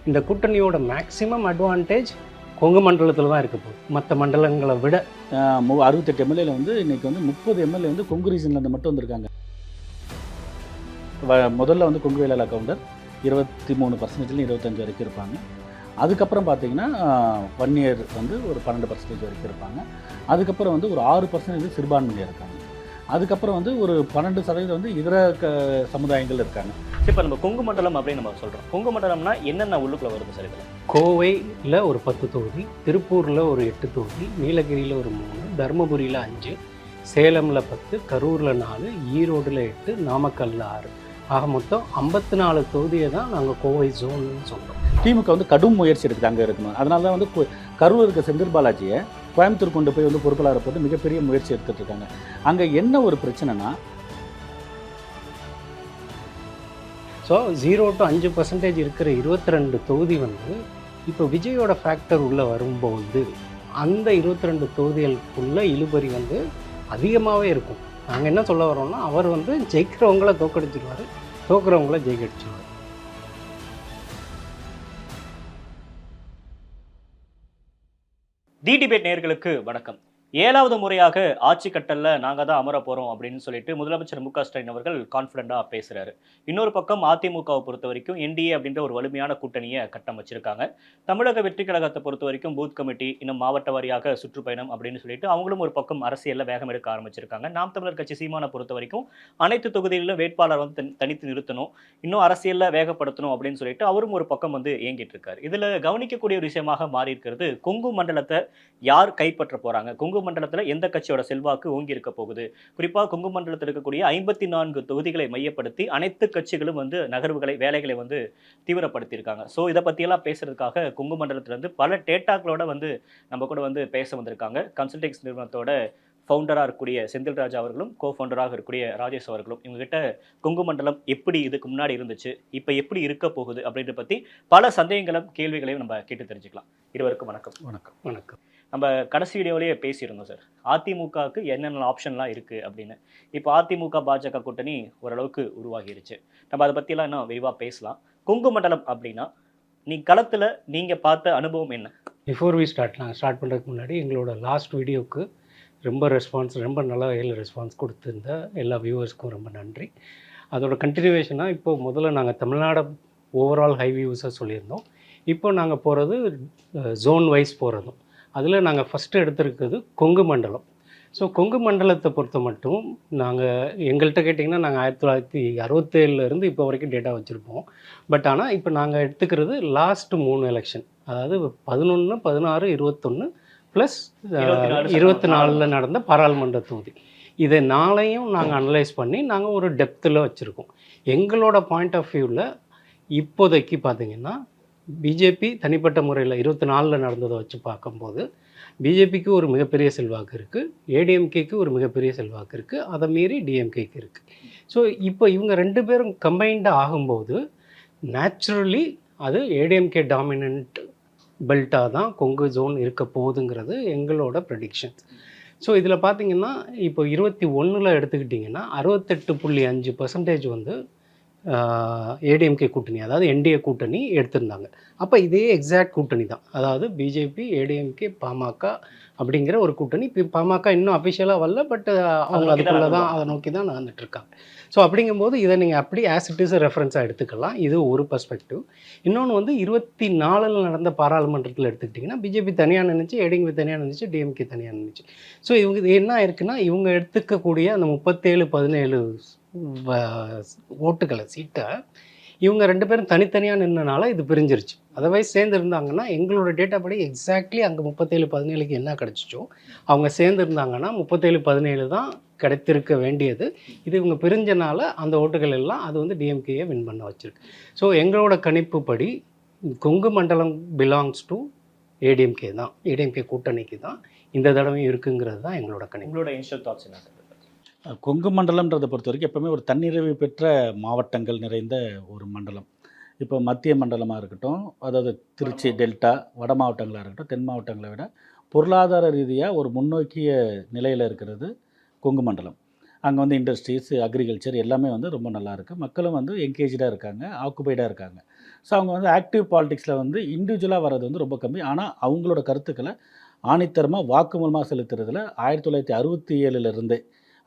இந்த கூட்டணியோட maximum advantage Kongu மண்டலத்தில் தான் இருக்க போகுது, மற்ற மண்டலங்களை விட. 68 எம்எல்ஏல வந்து இன்றைக்கி வந்து 30 எம்எல்ஏ வந்து கொங்கு ரீஜன்லேருந்து மட்டும் வந்திருக்காங்க. முதல்ல வந்து கொங்கு வேளாள கவுண்டர் 23% 25 வரைக்கும் இருப்பாங்க. அதுக்கப்புறம் பார்த்தீங்கன்னா வன்னியர் வந்து ஒரு 12% வரைக்கும் இருப்பாங்க. அதுக்கப்புறம் வந்து ஒரு 6% சிறுபான்மையினர் இருக்காங்க. அதுக்கப்புறம் வந்து ஒரு 12% வந்து இதர சமுதாயங்கள் இருக்காங்க. இப்போ நம்ம கொங்கு மண்டலம் அப்படின்னு நம்ம சொல்கிறோம். கொங்கு மண்டலம்னா என்னென்ன உள்ளுக்குள்ள வருது சார்? இதில் கோவையில் ஒரு 10 தொகுதி, திருப்பூரில் ஒரு 8 தொகுதி, நீலகிரியில் ஒரு 3, தருமபுரியில் 5, சேலமில் 10, கரூரில் 4, ஈரோடில் 8, நாமக்கல்லில் 6. ஆக மொத்தம் 54 தொகுதியை தான் நாங்கள் கோவை ஜோன்னு சொல்கிறோம். திமுக வந்து கடும் முயற்சி எடுக்குது அங்கே இருக்கணும். அதனால தான் வந்து கரூர் இருக்க செந்தில் பாலாஜியை கோயம்புத்தூர் கொண்டு போய் வந்து பொறுப்பாளரை போட்டு மிகப்பெரிய முயற்சி எடுத்துகிட்டு இருக்காங்க. அங்கே என்ன ஒரு பிரச்சனைனா, ஸோ 0 to 5% இருக்கிற 22 தொகுதி வந்து இப்போ விஜயோட ஃபேக்டர் உள்ளே வரும்போது அந்த 22 தொகுதிகளுக்குள்ள இழுபறி வந்து அதிகமாகவே இருக்கும். நாங்கள் என்ன சொல்ல வரோம்னா, அவர் வந்து ஜெயிக்கிறவங்கள தோக்கடிச்சிடுவார், தோக்குறவங்கள ஜெயிக்கடிச்சிடுவார். தி டிபேட் நேயர்களுக்கு வணக்கம். 7வது முறையாக ஆட்சி கட்டல்ல நாங்கள் தான் அமர போகிறோம் அப்படின்னு சொல்லிட்டு முதலமைச்சர் மு க ஸ்டாலின் அவர்கள் கான்ஃபிடென்ட்டாக பேசுகிறாரு. இன்னொரு பக்கம் அதிமுகவை பொறுத்த வரைக்கும் என்டிஏ அப்படின்ற ஒரு வலிமையான கூட்டணியை கட்டம் வச்சிருக்காங்க. தமிழக வெற்றி கழகத்தை பொறுத்த வரைக்கும் பூத் கமிட்டி, இன்னும் மாவட்ட வாரியாக சுற்றுப்பயணம் அப்படின்னு சொல்லிட்டு அவங்களும் ஒரு பக்கம் அரசியலில் வேகம் எடுக்க ஆரம்பிச்சிருக்காங்க. நாம் தமிழர் கட்சி சீமானை பொறுத்த வரைக்கும் அனைத்து தொகுதிகளிலும் வேட்பாளர் வந்து தனித்து நிறுத்தணும், இன்னும் அரசியலில் வேகப்படுத்தணும் அப்படின்னு சொல்லிட்டு அவரும் ஒரு பக்கம் வந்து இயங்கிட்டு இருக்காரு. இதில் கவனிக்கக்கூடிய ஒரு விஷயமாக மாறி இருக்கிறது, கொங்கு மண்டலத்தை யார் கைப்பற்ற போகிறாங்க, கொங்கு மண்டலத்தில் எந்த கட்சியோட செல்வாக்கு ஓங்கி இருக்க போகுது. குறிப்பாக கொங்கு மண்டலத்தில் இருக்கக்கூடிய 54 தொகுதிகளை மையப்படுத்தி அனைத்து கட்சிகளும் வந்து நகர்வுகளை, வேலைகளை வந்து தீவிரப்படுத்தியிருக்காங்க. ஸோ இதை பற்றியெல்லாம் பேசுறதுக்காக கொங்கு மண்டலத்திலேருந்து பல டேட்டாக்களோட வந்து நம்ம கூட வந்து பேச வந்திருக்காங்க. கன்சல்டெக்ஸ் நிறுவனத்தோட ஃபவுண்டராக இருக்கக்கூடிய செந்தில்ராஜ் அவர்களும், கோஃபவுண்டராக இருக்கக்கூடிய ராஜேஷ் அவர்களும். இவங்ககிட்ட கொங்கு மண்டலம் எப்படி இதுக்கு முன்னாடி இருந்துச்சு, இப்போ எப்படி இருக்க போகுது அப்படின்றத பற்றி பல சந்தேகங்களும் கேள்விகளையும் நம்ம கேட்டு தெரிஞ்சுக்கலாம். இருவருக்கும் வணக்கம். வணக்கம். வணக்கம். நம்ம கடைசி வீடியோலேயே பேசியிருந்தோம் சார், அதிமுகவுக்கு என்னென்ன ஆப்ஷன்லாம் இருக்குது அப்படின்னு. இப்போ அதிமுக பாஜக கூட்டணி ஓரளவுக்கு உருவாகிருச்சு. நம்ம அதை பற்றியெல்லாம் இன்னும் விரிவாக பேசலாம். கொங்கு மண்டலம் அப்படின்னா களத்தில் நீங்கள் பார்த்த அனுபவம் என்ன? பிஃபோர் வி ஸ்டார்ட், நாங்கள் ஸ்டார்ட் பண்ணுறதுக்கு முன்னாடி எங்களோட லாஸ்ட் வீடியோவுக்கு ரொம்ப நல்ல வகையில் ரெஸ்பான்ஸ் கொடுத்துருந்த எல்லா வியூவர்ஸ்க்கும் ரொம்ப நன்றி. அதோட கண்டினியூவேஷனாக இப்போது முதல்ல நாங்கள் தமிழ்நாடு ஓவரால் ஹை வியூஸாக சொல்லியிருந்தோம். இப்போ நாங்கள் போகிறது ஜோன் வைஸ் போகிறதும். அதில் நாங்கள் ஃபஸ்ட்டு எடுத்திருக்கிறது கொங்கு மண்டலம். ஸோ கொங்கு மண்டலத்தை பொறுத்த மட்டும் நாங்கள் எங்கள்கிட்ட கேட்டிங்கன்னா நாங்கள் 1967 இப்போ வரைக்கும் டேட்டா வச்சுருப்போம். பட் ஆனால் இப்போ நாங்கள் எடுத்துக்கிறது லாஸ்ட்டு 3 எலெக்ஷன், அதாவது 11, 16, 21 ப்ளஸ் 24 நடந்த பாராளுமன்ற தொகுதி. இதை நாளையும் நாங்கள் அனலைஸ் பண்ணி நாங்கள் ஒரு டெப்த்தில் வச்சுருக்கோம். எங்களோட பாயிண்ட் ஆஃப் வியூவில் இப்போதைக்கு பார்த்திங்கன்னா பிஜேபி தனிப்பட்ட முறையில் 24 நடந்ததை வச்சு பார்க்கும்போது பிஜேபிக்கு ஒரு மிகப்பெரிய செல்வாக்கு இருக்குது, ஏடிஎம்கேக்கு ஒரு மிகப்பெரிய செல்வாக்கு இருக்குது, அதை மீறி டிஎம்கேக்கு இருக்குது. ஸோ இப்போ இவங்க 2 பேரும் கம்பைண்டாக ஆகும்போது நேச்சுரலி அது ஏடிஎம்கே டாமினன்ட் பெல்ட்டாக தான் கொங்கு ஜோன் இருக்க போகுதுங்கிறது எங்களோட ப்ரெடிக்ஷன். ஸோ இதில் பார்த்திங்கன்னா இப்போ 21 எடுத்துக்கிட்டிங்கன்னா 68.5% வந்து ஏடிஎம்கே கூட்டணி, அதாவது என்டிஏ கூட்டணி எடுத்திருந்தாங்க. அப்போ இதே எக்ஸாக்ட் கூட்டணி தான், அதாவது பிஜேபி, ஏடிஎம்கே, பாமக அப்படிங்கிற ஒரு கூட்டணி. இப்போ பாமக இன்னும் அஃபிஷியலாக வரல, பட் அவங்க அதுக்குள்ளே தான், அதை நோக்கி தான் நடந்துட்டுருக்காங்க. ஸோ அப்படிங்கும்போது இதை நீங்கள் அப்படி ஆஸ் இட் இஸ் ரெஃபரன்ஸாக எடுத்துக்கலாம். இது ஒரு பர்ஸ்பெக்டிவ். இன்னொன்று வந்து 24 நடந்த பாராளுமன்றத்தில் எடுத்துக்கிட்டிங்கன்னா பிஜேபி தனியாக நினைச்சு, ஏடிஎம்கே தனியாக நினைச்சு, டிஎம்கே தனியாக நினைச்சு. ஸோ இவங்க இது என்ன இருக்குன்னா, இவங்க எடுத்துக்கக்கூடிய அந்த 37-17 ஓட்டுகளை, சீட்டை இவங்க 2 பேரும் தனித்தனியாக நின்றனால இது பிரிஞ்சிருச்சு. அதர்வைஸ் சேர்ந்துருந்தாங்கன்னா எங்களோட டேட்டா படி எக்ஸாக்ட்லி அங்கே 37-17க்கு என்ன கிடச்சிச்சோ அவங்க சேர்ந்துருந்தாங்கன்னா 37-17 தான் கிடைத்திருக்க வேண்டியது. இது இவங்க பிரிஞ்சனால அந்த ஓட்டுகள் எல்லாம் அது வந்து டிஎம்கேயை வின் பண்ண வச்சிருக்கு. ஸோ எங்களோட கணிப்பு படி கொங்கு மண்டலம் பிலாங்ஸ் டு ஏடிஎம்கே தான், ஏடிஎம்கே கூட்டணிக்கு தான் இந்த தடவையும் இருக்குங்கிறது தான் எங்களோட கணிப்பு. உங்களோட இனிஷியல் தாட்ஸ் என்ன? கொங்கு மண்டலம்ன்றதை பொறுத்த வரைக்கும் எப்போவுமே ஒரு தன்னிறைவு பெற்ற மாவட்டங்கள் நிறைந்த ஒரு மண்டலம். இப்போ மத்திய மண்டலமாக இருக்கட்டும், அதாவது திருச்சி டெல்டா, வட மாவட்டங்களாக இருக்கட்டும், தென் மாவட்டங்களை விட பொருளாதார ரீதியாக ஒரு முன்னோக்கிய நிலையில் இருக்கிறது கொங்கு மண்டலம். அங்கே வந்து இண்டஸ்ட்ரீஸ், அக்ரிகல்ச்சர் எல்லாமே வந்து ரொம்ப நல்லாயிருக்கு. மக்களும் வந்து என்கேஜாக இருக்காங்க, ஆக்குபைடாக இருக்காங்க. ஸோ அவங்க வந்து ஆக்டிவ் பாலிடிக்ஸில் வந்து இண்டிவிஜுவலாக வர்றது வந்து ரொம்ப கம்மி. ஆனால் அவங்களோட கருத்துக்களை ஆணித்தரமாக வாக்கு மூலமாக செலுத்துறதுல 1967 இருந்தே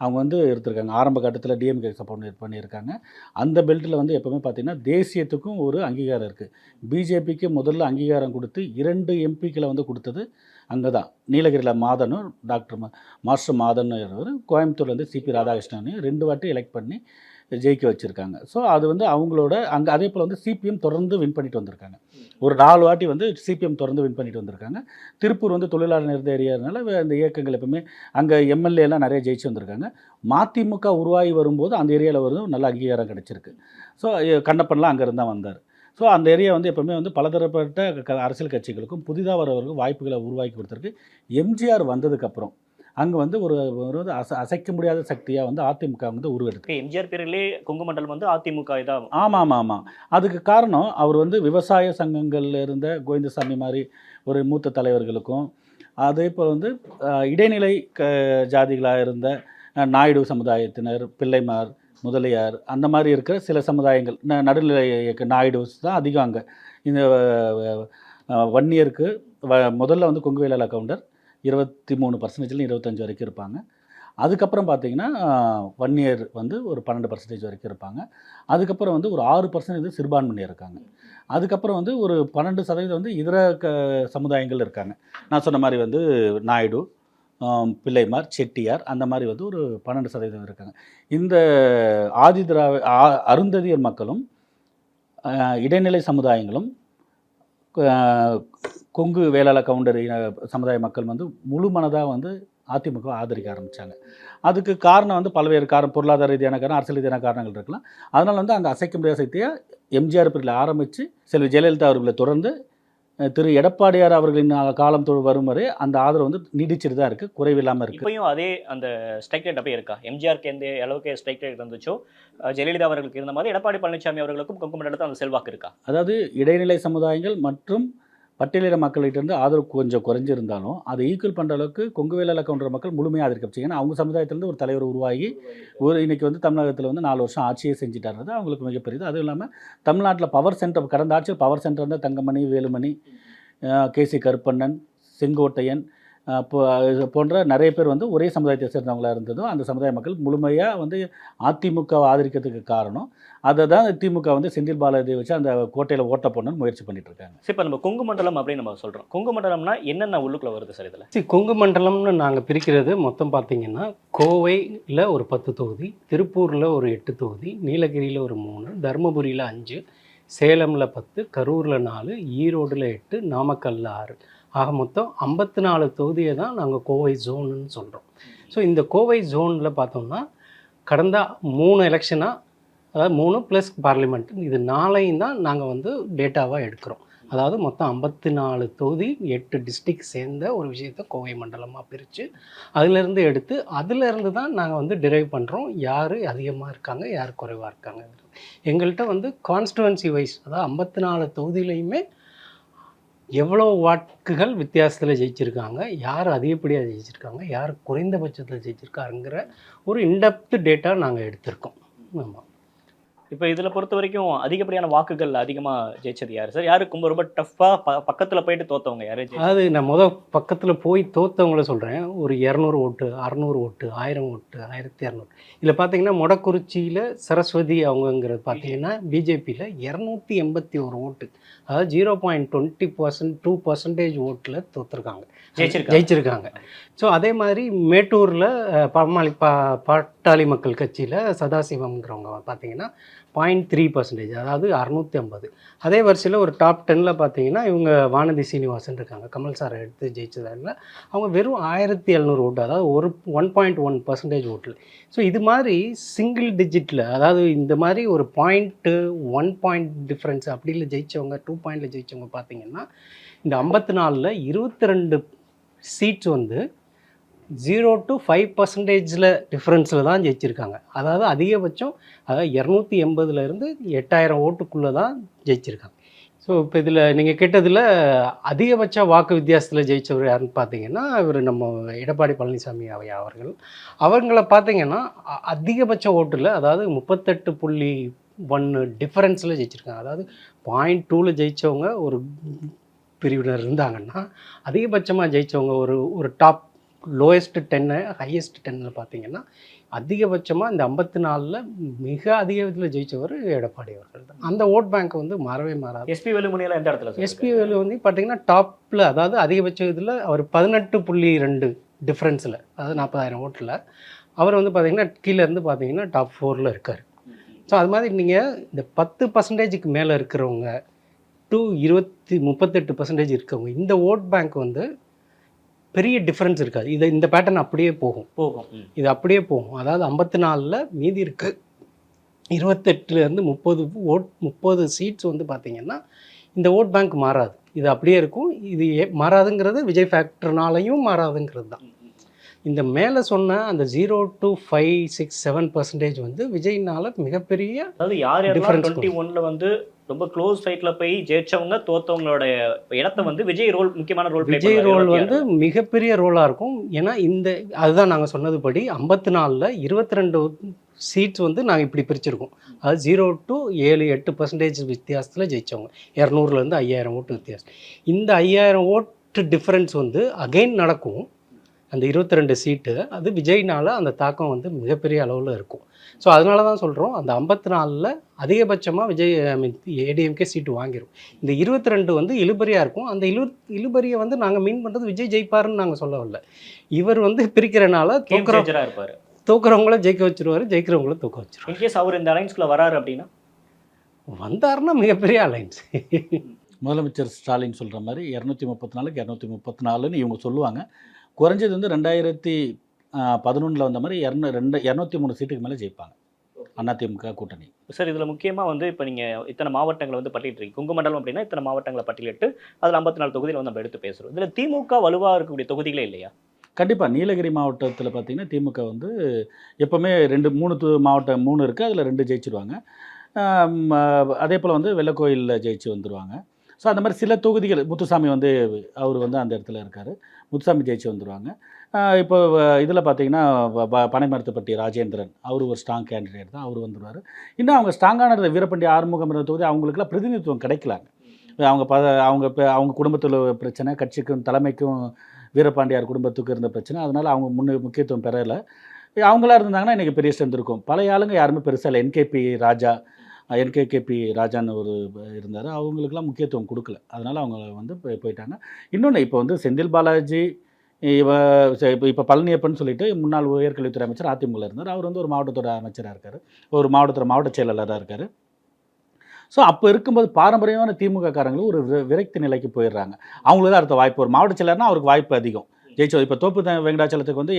அவங்க வந்து இருந்திருக்காங்க. ஆரம்ப கட்டத்தில் டிஎம்கே சப்போர்ட் பண்ணியிருக்காங்க. அந்த பெல்ட்டில் வந்து எப்போவுமே பார்த்திங்கன்னா தேசியத்துக்கும் ஒரு அங்கீகாரம் இருக்குது. பிஜேபிக்கு முதல்ல அங்கீகாரம் கொடுத்து 2 எம்பிக்களை வந்து கொடுத்தது அங்கே தான். நீலகிரியில் மாதனும் டாக்டர் மாஸ்டர் மாதன் கோயம்புத்தூர்லேருந்து சிபி ராதாகிருஷ்ணனையும் 2 வாட்டி எலெக்ட் பண்ணி ஜெயிக்க வச்சுருக்காங்க. ஸோ அது வந்து அவங்களோட அங்கே அதே போல் வந்து சிபிஎம் தொடர்ந்து வின் பண்ணிட்டு வந்திருக்காங்க. ஒரு 4 வாட்டி வந்து சிபிஎம் தொடர்ந்து வின் பண்ணிட்டு வந்திருக்காங்க. திருப்பூர் வந்து தொழிலாளர் நிறைந்த ஏரியானால இந்த இயக்கங்கள் எப்பவுமே அங்கே எம்எல்ஏலாம் நிறைய ஜெயிச்சு வந்திருக்காங்க. மதிமுக உருவாகி வரும்போது அந்த ஏரியாவில் வந்து நல்ல அங்கீகாரம் கிடச்சிருக்கு. ஸோ கண்ணப்பன்லாம் அங்கேருந்து தான் வந்தார். ஸோ அந்த ஏரியா வந்து எப்பவுமே வந்து பலதரப்பட்ட அரசியல் கட்சிகளுக்கும் புதிதாக வரவர்களுக்கும் வாய்ப்புகளை உருவாக்கி கொடுத்துருக்கு. எம்ஜிஆர் வந்ததுக்கப்புறம் அங்கே வந்து ஒரு அசைக்க முடியாத சக்தியாக வந்து அதிமுக வந்து உருவெடுக்கு. எம்ஜிஆர் பேரிலே கொங்கு மண்டலம் வந்து அதிமுக தான். ஆமாம். அதுக்கு காரணம் அவர் வந்து விவசாய சங்கங்கள்ல இருந்த கோவிந்தசாமி மாதிரி ஒரு மூத்த தலைவர்களுக்கும், அதே போல் வந்து இடைநிலை ஜாதிகளாக இருந்த நாயுடு சமுதாயத்தினர், பிள்ளைமார், முதலியார் அந்த மாதிரி இருக்கிற சில சமுதாயங்கள், நடுநிலை நாயுடுஸ் தான் அதிகம் அங்கே. இந்த வன்னியருக்கு முதல்ல வந்து கொங்கு வேளாள கவுண்டர் 23% 25 வரைக்கும் இருப்பாங்க. அதுக்கப்புறம் பார்த்தீங்கன்னா வன்னியர் வந்து ஒரு 12% வரைக்கும் இருப்பாங்க. அதுக்கப்புறம் வந்து ஒரு 6% சிறுபான்மையினர் இருக்காங்க. அதுக்கப்புறம் வந்து ஒரு 12% வந்து இதர சமுதாயங்கள் இருக்காங்க. நான் சொன்ன மாதிரி வந்து நாயுடு, பிள்ளைமார், செட்டியார் அந்த மாதிரி வந்து ஒரு 12% இருக்காங்க. இந்த அருந்ததியர் மக்களும் இடைநிலை சமுதாயங்களும் கொங்கு வேளாள கவுண்டர் சமுதாய மக்கள் வந்து முழு மனதாக வந்து அதிமுக ஆதரிக்க ஆரம்பித்தாங்க. அதுக்கு காரணம் வந்து பல்வேறு பொருளாதார ரீதியான காரணம், அரசியல் ரீதியான காரணங்கள் இருக்கலாம். அதனால் வந்து அங்கே அசைக்க முடியாத சக்தியாக எம்ஜிஆர் பிரிவில் ஆரம்பித்து செல்வி ஜெயலலிதா அவர்களை தொடர்ந்து திரு எடப்பாடியார் அவர்களின் காலம் வரும் வரை அந்த ஆதரவு வந்து நீடிச்சிட்டு தான் இருக்குது, குறைவில்லாமல் இருக்குது. இப்பயும் அதே அந்த ஸ்ட்ரைக் ரேட் அப்படியே இருக்கா? எம்ஜிஆருக்கு எந்த அளவுக்கு ஸ்ட்ரைக் ரேட் இருந்துச்சோ ஜெயலலிதா அவர்களுக்கு இருந்த மாதிரி எடப்பாடி பழனிசாமி அவர்களுக்கும் கொங்கு மண்டலத்தில் அந்த செல்வாக்கு இருக்கா? அதாவது இடைநிலை சமுதாயங்கள் மற்றும் பட்டியலின மக்கள்கிட்டேருந்து ஆதரவு கொஞ்சம் குறைஞ்சிருந்தாலும் அதை ஈக்குவல் பண்ணுற அளவுக்கு கொங்கு வேளாள கவுண்டர் மக்கள் முழுமையாக ஆதரிக்கப்பச்சு. ஏன்னா அவங்க சமுதாயத்திலேருந்து ஒரு தலைவர் உருவாகி இன்றைக்கி வந்து தமிழகத்தில் வந்து 4 வருஷம் ஆட்சியே செஞ்சுட்டாருது அவங்களுக்கு மிகப்பெரியது. அதுவும் இல்லாமல் தமிழ்நாட்டில் பவர் சென்டர், கடந்த ஆட்சியில் பவர் சென்டர் இருந்தால் தங்கமணி, வேலுமணி, கேசி கருப்பண்ணன், செங்கோட்டையன் போன்ற நிறைய பேர் வந்து ஒரே சமுதாயத்தை சேர்ந்தவங்களாக இருந்ததும் அந்த சமுதாய மக்கள் முழுமையாக வந்து அதிமுகவை ஆதரிக்கிறதுக்கு காரணம் அதை தான் திமுக வந்து செந்தில் பாலாஜியை வச்சு அந்த கோட்டையில் ஓட்ட போடணும்னு முயற்சி பண்ணிட்டு இருக்காங்க. சரி, இப்போ நம்ம கொங்கு மண்டலம் அப்படின்னு நம்ம சொல்கிறோம். கொங்கு மண்டலம்னா என்னென்ன உள்ளுக்குள்ள வருது சார் இதில்? சரி, கொங்கு மண்டலம்னு நாங்கள் பிரிக்கிறது மொத்தம் பார்த்தீங்கன்னா கோவையில் ஒரு 10 தொகுதி, திருப்பூரில் ஒரு 8 தொகுதி, நீலகிரியில் ஒரு 3, தருமபுரியில் 5, சேலமில் 10, கரூரில் 4, ஈரோடில் 8, நாமக்கல்லில் 6, ஆக மொத்தம் 54 தொகுதியை தான் நாங்கள் கோவை ஜோனுன்னு சொல்கிறோம். ஸோ இந்த கோவை ஜோனில் பார்த்தோம்னா கடந்த 3 எலெக்ஷனாக, அதாவது 3 + பார்லிமெண்ட், இது 4ஐயும் தான் நாங்கள் வந்து டேட்டாவாக எடுக்கிறோம். அதாவது மொத்தம் 54 தொகுதி 8 டிஸ்ட்ரிக்ட் சேர்ந்த ஒரு விஷயத்தை கோவை மண்டலமாக பிரித்து அதிலேருந்து எடுத்து அதிலேருந்து தான் நாங்கள் வந்து டிரைவ் பண்ணுறோம் யார் அதிகமாக இருக்காங்க, யார் குறைவாக இருக்காங்க. எங்கள்கிட்ட வந்து கான்ஸ்டுவன்சி வைஸ், அதாவது 54 தொகுதியிலையுமே எவ்வளோ வாக்குகள் வித்தியாசத்தில் ஜெயிச்சிருக்காங்க, யார் அதிகப்படியாக ஜெயிச்சிருக்காங்க, யார் குறைந்தபட்சத்தில் ஜெயிச்சிருக்காருங்கிற ஒரு இன்டெப்த் டேட்டா நாங்கள் எடுத்திருக்கோம். ஆமாம். இப்போ இதில் பொறுத்த வரைக்கும் அதிகப்படியான வாக்குகள் அதிகமாக ஜெயிச்சது யார் சார்? யாருக்கு ரொம்ப டஃப்பாக பக்கத்தில் போயிட்டு தோற்றவங்க யார்? அதாவது நான் பக்கத்தில் போய் தோற்றவங்கள சொல்கிறேன். ஒரு 200 ஓட்டு, 600 ஓட்டு, 1000 ஓட்டு, 1200. இதில் பார்த்தீங்கன்னா மொடக்குறிச்சியில் சரஸ்வதி அவங்கங்கிறது பார்த்தீங்கன்னா பிஜேபியில் 281 ஓட்டு, அதாவது 0.20% 2% ஓட்டில் தோற்றுருக்காங்க, ஜெயிச்சிருக்காங்க. ஸோ அதே மாதிரி மேட்டூரில் பாட்டாளி மக்கள் கட்சியில் சதாசிவம்ங்கிறவங்க பார்த்தீங்கன்னா 0.3%, அதாவது 650. அதே வரிசையில் ஒரு டாப் 10ல் பார்த்தீங்கன்னா இவங்க வானதி சீனிவாசன் இருக்காங்க, கமல் சாரை எடுத்து ஜெயிச்சதால அவங்க வெறும் 1700 ஓட்டு, அதாவது 1.1% ஓட்டில். ஸோ இது மாதிரி சிங்கிள் டிஜிட்டில், அதாவது இந்த மாதிரி ஒரு 0.1 பாயிண்ட் டிஃப்ரென்ஸ் அப்படியில் ஜெயித்தவங்க, 2 பாயிண்டில் ஜெயித்தவங்க பார்த்தீங்கன்னா இந்த 54ல் 22 சீட்ஸ் வந்து 0 to 5% டிஃப்ரென்ஸில் தான் ஜெயிச்சிருக்காங்க. அதாவது அதிகபட்சம், அதாவது 280லேருந்து 8000 ஓட்டுக்குள்ளே தான் ஜெயிச்சிருக்காங்க. ஸோ இப்போ இதில் நீங்கள் கேட்டதில் அதிகபட்ச வாக்கு வித்தியாசத்தில் ஜெயித்தவர் யாருன்னு பார்த்தீங்கன்னா இவர் நம்ம எடப்பாடி பழனிசாமி அவர்கள். அவங்கள பார்த்தீங்கன்னா அதிகபட்ச ஓட்டில், அதாவது 38 0.1 டிஃபரன்ஸில் ஜெயிச்சிருக்காங்க. அதாவது 0.2ல் ஜெயித்தவங்க ஒரு பிரிவினர் இருந்தாங்கன்னா, அதிகபட்சமாக ஜெயித்தவங்க ஒரு ஒரு டாப் லோயஸ்ட் 10 ஹையஸ்ட் 10ல் பார்த்தீங்கன்னா, அதிகபட்சமாக இந்த 54ல் மிக அதிக இதில் ஜெயித்தவர் எடப்பாடி அவர்கள் தான். அந்த ஓட் பேங்க் வந்து மாறவே மாறாது. எஸ்பி வேலுமணியெல்லாம் எந்த இடத்துல எஸ்பி வேலு வந்து பார்த்தீங்கன்னா டாப்பில், அதாவது அதிகபட்ச இதில் அவர் 18.2 டிஃப்ரென்ஸில், அதாவது 40,000 ஓட்டில் அவர் வந்து பார்த்தீங்கன்னா கீழே இருந்து பார்த்தீங்கன்னா டாப் 4ல் இருக்கார். ஸோ அது மாதிரி நீங்கள் இந்த 10% மேலே இருக்கிறவங்க டு 38% இருக்கவங்க, இந்த ஓட் பேங்க் வந்து பெரிய டிஃப்ரென்ஸ் இருக்காது. இந்த பேட்டர்ன் அப்படியே போகும். இது அப்படியே போகும். அதாவது 54ல் மீதி இருக்கு 28லேருந்து 30 சீட்ஸ் வந்து பார்த்தீங்கன்னா இந்த ஓட் பேங்க் மாறாது. இது அப்படியே இருக்கும். இது மாறாதுங்கிறது விஜய் ஃபேக்டர்னாலையும் மாறாதுங்கிறது தான். இந்த மேலே சொன்ன அந்த 0 to 5, 6, 7% வந்து விஜய்னால மிகப்பெரிய, அதாவது யார் 21ல வந்து ரொம்ப க்ளோஸ் ஃபைட்ல போய் ஜெயிச்சவங்க தோத்தவங்களோட இடத்த வந்து விஜய் ரோல் முக்கியமான ரோல் விஜய் ரோல் வந்து மிகப்பெரிய ரோலாக இருக்கும். ஏன்னா அதுதான் நாங்கள் சொன்னதுபடி 54ல் 22 சீட்ஸ் வந்து நாங்கள் இப்படி பிரிச்சிருக்கோம். அது 0 to 7-8% வித்தியாசத்தில் ஜெயித்தவங்க, 200லேருந்து 5000 ஓட்டு வித்தியாசம். இந்த 5000 ஓட்டு டிஃப்ரென்ஸ் வந்து அகைன் நடக்கும். அந்த 22 சீட்டு அது விஜய்னால அந்த தாக்கம் வந்து மிகப்பெரிய அளவில் இருக்கும். ஸோ அதனால தான் சொல்கிறோம், அந்த 54ல் அதிகபட்சமாக விஜய் ஏடிஎம்கே சீட்டு வாங்கிடும். இந்த 22 வந்து இழுபறியாக இருக்கும். அந்த இழுபறியை வந்து நாங்கள் மீன் பண்ணுறது விஜய் ஜெயிப்பாருன்னு நாங்கள் சொல்லவில்லை. இவர் வந்து பிரிக்கிறனால இருப்பார், தோக்குறவங்கள ஜெயிக்க வச்சிருவார், ஜெயிக்கிறவங்கள தூக்க வச்சிருவார். இன்கேஸ் அவர் இந்த அலைன்ஸ்குள்ளே வராரு அப்படின்னா, வந்தாருன்னா மிகப்பெரிய அலைன்ஸ். முதலமைச்சர் ஸ்டாலின் சொல்கிற மாதிரி 234க்கு 234ன்னு இவங்க சொல்லுவாங்க. குறைஞ்சது வந்து 2011 வந்த மாதிரி 203 சீட்டுக்கு மேலே ஜெயிப்பாங்க அதிமுக கூட்டணி. சார் இதில் முக்கியமாக வந்து இப்போ நீங்கள் இத்தனை மாவட்டங்களை வந்து பட்டியலிட்டு கொங்கு மண்டலம் அப்படின்னா இத்தனை மாவட்டங்களை பட்டியலிட்டு அதில் 54 தொகுதியில் வந்து நம்ம எடுத்து பேசுகிறோம். இதில் திமுக வலுவாக இருக்கக்கூடிய தொகுதிகளே இல்லையா? கண்டிப்பாக நீலகிரி மாவட்டத்தில் பார்த்திங்கன்னா திமுக வந்து எப்போவுமே 3 இருக்குது, அதில் 2 ஜெயிச்சிருவாங்க. அதே போல் வந்து வெள்ளக்கோயிலில் ஜெயிச்சு வந்துடுவாங்க. ஸோ அந்த மாதிரி சில தொகுதிகள், முத்துசாமி வந்து அவர் வந்து அந்த இடத்துல இருக்கார், முத்துசாமி ஜெயிச்சு வந்துடுவாங்க. இப்போ இதில் பார்த்தீங்கன்னா பனைமரத்துப்பட்டி ராஜேந்திரன், அவர் ஒரு ஸ்ட்ராங் கேண்டிடேட் தான், அவர் வந்துடுவார். இன்னும் அவங்க ஸ்ட்ராங்கான வீரபாண்டி ஆறுமுகம் தொகுதி அவங்களுக்குலாம் பிரதிநிதித்துவம் கிடைக்கலாங்க. அவங்க குடும்பத்தில் பிரச்சனை, கட்சிக்கும் தலைமைக்கும் வீரபாண்டியார் குடும்பத்துக்கு இருந்த பிரச்சனை, அதனால் அவங்க முக்கியத்துவம் பெறலை. அவங்களா இருந்தாங்கன்னா இன்றைக்கி பெரிய ஸ்ட்ரென்த் இருக்கும். பழைய ஆளுங்க யாருமே பெருசாக இல்லை. என்கேகேபி ராஜான்னு ஒரு இருந்தார், அவங்களுக்குலாம் முக்கியத்துவம் கொடுக்கல, அதனால் அவங்க வந்து போயிட்டாங்க. இன்னொன்று இப்போ வந்து செந்தில் பாலாஜி, இப்போ பழனியப்பன் சொல்லிட்டு முன்னாள் உயர்கல்வித்துறை அமைச்சர் அதிமுக இருந்தார். அவர் வந்து ஒரு மாவட்டத்தோட அமைச்சராக இருக்கார், ஒரு மாவட்டத்தோட மாவட்ட செயலாளராக இருக்கார். ஸோ அப்போ இருக்கும்போது பாரம்பரியமான திமுக காரங்களும் ஒரு விரக்தி நிலைக்கு போயிடுறாங்க. அவங்களுக்கு தான் அடுத்த வாய்ப்பு. ஒரு மாவட்ட செயலர்னா அவருக்கு வாய்ப்பு அதிகம். ஜெயிச்சோம். இப்போ தோப்பு வெங்கடாச்சலத்துக்கு வந்து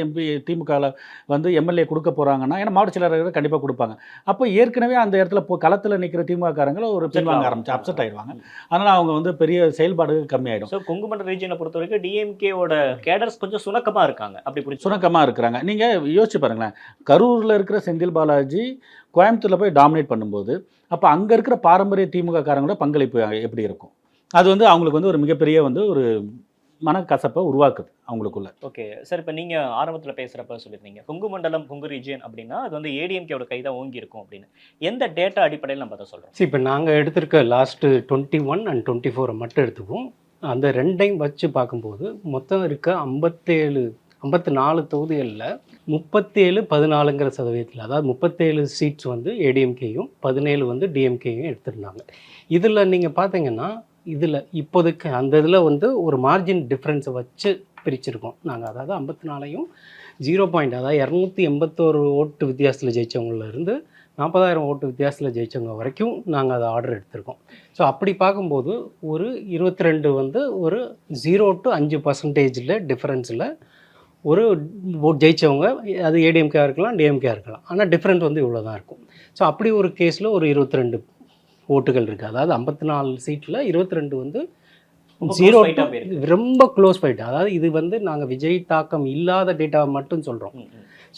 திமுகவில் வந்து எம்எல்ஏ கொடுக்க போகிறாங்கன்னா, ஏன்னா மாவட்ட செயலாளர்கள் கண்டிப்பாக கொடுப்பாங்க. அப்போ ஏற்கனவே அந்த இடத்துல களத்தில் நிற்கிற திமுககாரங்களை ஒரு பின்வாங்க ஆரம்பிச்சு அப்செட் ஆகிடுவாங்க. அதனால் அவங்க வந்து பெரிய செயல்பாடு கம்மியாயிடும். ஸோ கொங்கு மண்டல ரீஜனை பொறுத்த வரைக்கும் டிஎம்கேவோட கேடர்ஸ் கொஞ்சம் சுணக்கமாக இருக்காங்க. அப்படி சுணக்கமாக இருக்கிறாங்க. நீங்கள் யோசிச்சு பாருங்களேன், கரூரில் இருக்கிற செந்தில் பாலாஜி கோயம்புத்தூரில் போய் டாமினேட் பண்ணும்போது அப்போ அங்கே இருக்கிற பாரம்பரிய திமுக காரங்களோட பங்களிப்பு எப்படி இருக்கும்? அது வந்து அவங்களுக்கு வந்து ஒரு மிகப்பெரிய வந்து ஒரு மனக்கசப்பை உருவாக்குது அவங்களுக்குள்ள. ஓகே சார், இப்போ நீங்கள் ஆரம்பத்தில் பேசுகிறப்ப சொல்லியிருந்தீங்க கொங்கு மண்டலம், கொங்கு ரீஜியன் அப்படின்னா அது வந்து ஏடிஎம்கேவோட கை தான் ஓங்கி இருக்கும் அப்படின்னு. எந்த டேட்டா அடிப்படையில் நம்ம அதை சொல்கிறோம்? இப்போ நாங்கள் எடுத்திருக்க லாஸ்ட்டு 21 and 24 மட்டும் எடுத்துக்குவோம். அந்த ரெண்டையும் வச்சு பார்க்கும்போது மொத்தம் இருக்க 54 தொகுதிகளில் 37-14% அதாவது 37 சீட்ஸ் வந்து ஏடிஎம்கேயும் 17 வந்து டிஎம்கேயும் எடுத்திருந்தாங்க. இதில் நீங்கள் பார்த்தீங்கன்னா இதில் இப்போதைக்கு அந்த இதில் வந்து ஒரு மார்ஜின் டிஃப்ரென்ஸை வச்சு பிரிச்சிருக்கோம் நாங்கள். அதாவது 54ஐயும் 0. அதாவது 281 ஓட்டு வித்தியாசத்தில் ஜெயித்தவங்களிருந்து 40,000 ஓட்டு வித்தியாசத்தில் ஜெயித்தவங்க வரைக்கும் நாங்கள் அதை ஆர்டர் எடுத்திருக்கோம். ஸோ அப்படி பார்க்கும்போது ஒரு 22 வந்து ஒரு 0 to 5% டிஃப்ரென்ஸில் ஒரு ஜெயித்தவங்க, அது ஏடிஎம்கே இருக்கலாம், டிஎம்கே இருக்கலாம், ஆனால் டிஃப்ரெண்ட் வந்து இவ்வளோ தான் இருக்கும். ஸோ அப்படி ஒரு கேஸில் ஒரு 22 ஓட்டுகள் இருக்குது. அதாவது 54 சீட்டில் 22 வந்து 0 ரொம்ப க்ளோஸ் ஃபைட். அதாவது இது வந்து நாங்கள் விஜய் தாக்கம் இல்லாத டேட்டாவை மட்டும் சொல்கிறோம்.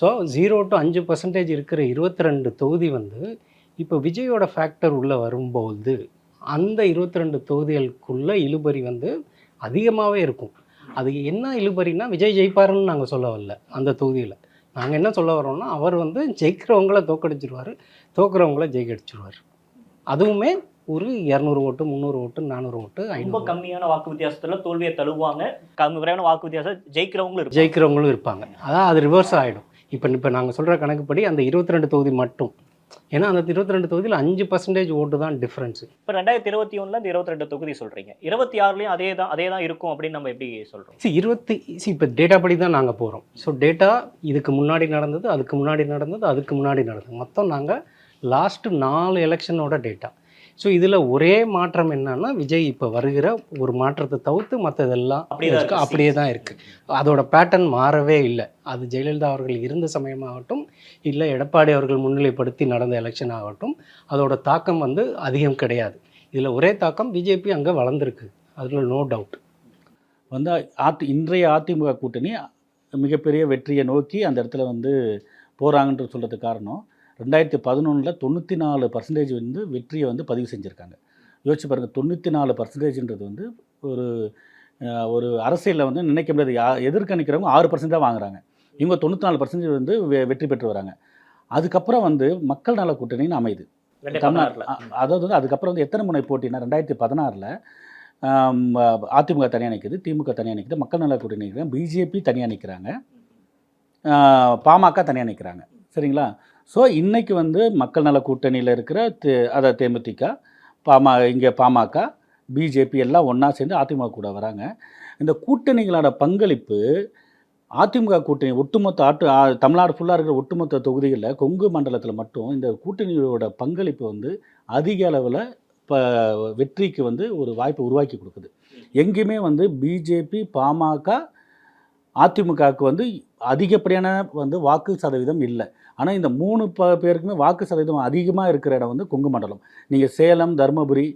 ஸோ 0 to 5% இருக்கிற 22 தொகுதி வந்து இப்போ விஜயோட ஃபேக்டர் உள்ளே வரும்போது அந்த 22 தொகுதிகளுக்குள்ள இழுபறி வந்து அதிகமாகவே இருக்கும். அது என்ன இழுபறினா விஜய் ஜெயிப்பாருன்னு நாங்கள் சொல்ல வரல. அந்த தொகுதியில் நாங்கள் என்ன சொல்ல வரோம்னா அவர் வந்து ஜெயிக்கிறவங்கள தோக்கடிச்சிருவார், தோக்குறவங்கள ஜெயிக்கடிச்சிருவார். அதுவுமே ஒரு 200 ஓட்டு 300 ஓட்டு 400 ஓட்டு ரொம்ப 500 கம்மியான வாக்கு வித்தியாசத்துல தோல்வியை தழுவாங்க, விரைவான வாக்கு வித்தியாசம் ஜெயிக்கிறவங்களும் இருப்பாங்க. ஜெயிக்கிறவங்களும் இருப்பாங்க. அதான் அது ரிவர்ஸ் ஆகிடும். இப்போ நாங்கள் சொல்கிற கணக்குப்படி அந்த 22 தொகுதி மட்டும், ஏன்னா அந்த 22 தொகுதியில் 5% ஓட்டு தான் டிஃப்ரென்ஸு. இப்போ 2021ல இந்த 22 தொகுதி சொல்றீங்க, 26லயும் அதே தான் இருக்கும் அப்படின்னு நம்ம எப்படி சொல்றோம்? இப்போ டேட்டா படி தான் நாங்கள் போகிறோம். ஸோ டேட்டா இதுக்கு முன்னாடி நடந்தது, அதுக்கு முன்னாடி நடந்தது, அதுக்கு முன்னாடி நடந்தது, மொத்தம் நாங்கள் லாஸ்ட்டு 4 எலெக்ஷனோட டேட்டா. ஸோ இதில் ஒரே மாற்றம் என்னன்னா, விஜய் இப்போ வருகிற ஒரு மாற்றத்தை தவிர்த்து மற்றதெல்லாம் அப்படியே தான் இருக்குது. அதோட பேட்டர்ன் மாறவே இல்லை. அது ஜெயலலிதா அவர்கள் இருந்த சமயமாகட்டும், இல்லை எடப்பாடி அவர்கள் முன்னிலைப்படுத்தி நடந்த எலெக்ஷன் ஆகட்டும், அதோட தாக்கம் வந்து அதிகம் கிடையாது. இதில் ஒரே தாக்கம், பிஜேபி அங்கே வளர்ந்துருக்கு, அதில் நோ டவுட். வந்து இன்றைய அதிமுக கூட்டணி மிகப்பெரிய வெற்றியை நோக்கி அந்த இடத்துல வந்து போகிறாங்கன்ற சொல்கிறதுக்கு காரணம், 2011 94% வந்து வெற்றியை வந்து பதிவு செஞ்சுருக்காங்க. யோசிச்சு பாருங்கள், 94%ன்றது வந்து ஒரு அரசியலில் வந்து நினைக்க முடியாது. எதிர்கணிக்கிறவங்க 6% தான் வாங்குறாங்க, இவங்க 94% வந்து வெற்றி பெற்று வராங்க. அதுக்கப்புறம் வந்து மக்கள் நல கூட்டணின்னு அமையுது தமிழ்நாட்டில். அதாவது வந்து அதுக்கப்புறம் வந்து எத்தனை முனை போட்டினா, 2016ல் அதிமுக தனியாக நிற்குது, திமுக தனியாக நிற்குது, மக்கள் நல கூட்டணி நிற்கிறாங்க, பிஜேபி தனியாக நிற்கிறாங்க, பாமக தனியாக நிற்கிறாங்க. சரிங்களா? ஸோ இன்றைக்கி வந்து மக்கள் நல கூட்டணியில் இருக்கிற தேமுதிக, பாமக, பிஜேபி எல்லாம் ஒன்றா சேர்ந்து அதிமுக கூட வராங்க. இந்த கூட்டணிகளோட பங்களிப்பு, அதிமுக கூட்டணி ஒட்டுமொத்த தமிழ்நாடு ஃபுல்லாக இருக்கிற ஒட்டுமொத்த தொகுதிகளில் கொங்கு மண்டலத்தில் மட்டும் இந்த கூட்டணியோட பங்களிப்பு வந்து அதிக அளவில் இப்போ வெற்றிக்கு வந்து ஒரு வாய்ப்பை உருவாக்கி கொடுக்குது. எங்கேயுமே வந்து பிஜேபி, பாமக, அதிமுகவுக்கு வந்து அதிகப்படியான வந்து வாக்கு சதவீதம் இல்லை. ஆனால் இந்த 3 பேருக்குமே வாக்கு சதவீதம் அதிகமாக இருக்கிற இடம் வந்து கொங்கு மண்டலம். நீங்கள் சேலம், தருமபுரி,